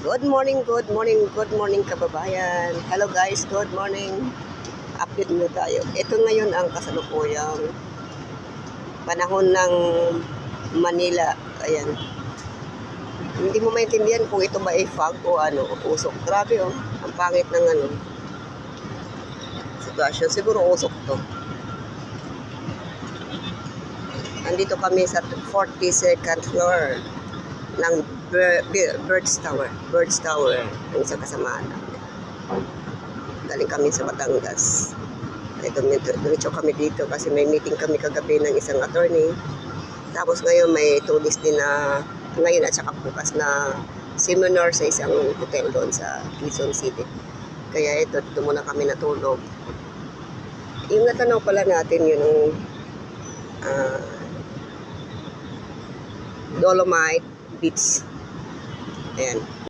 Good morning, good morning kababayan. Hello guys, good morning. Update nyo tayo. Ito ngayon ang kasalukuyang panahon ng Manila. Ayan. Hindi mo maintindihan kung ito ba ay fog o ano, usok. Grabe oh, ang pangit ng ano, sitwasyon. Siguro usok to. Nandito kami sa 42nd floor ng Birds Tower. Birds Tower, yung sa kasamaan namin. Galing kami sa Batangas. Diretso kami dito kasi may meeting kami kagabi ng isang attorney. Tapos ngayon may tulis din na ngayon at saka bukas na seminar sa isang hotel doon sa Quezon City. Kaya dito muna kami natulog. Yung natanaw pala natin yung Dolomite Beach. Ayan.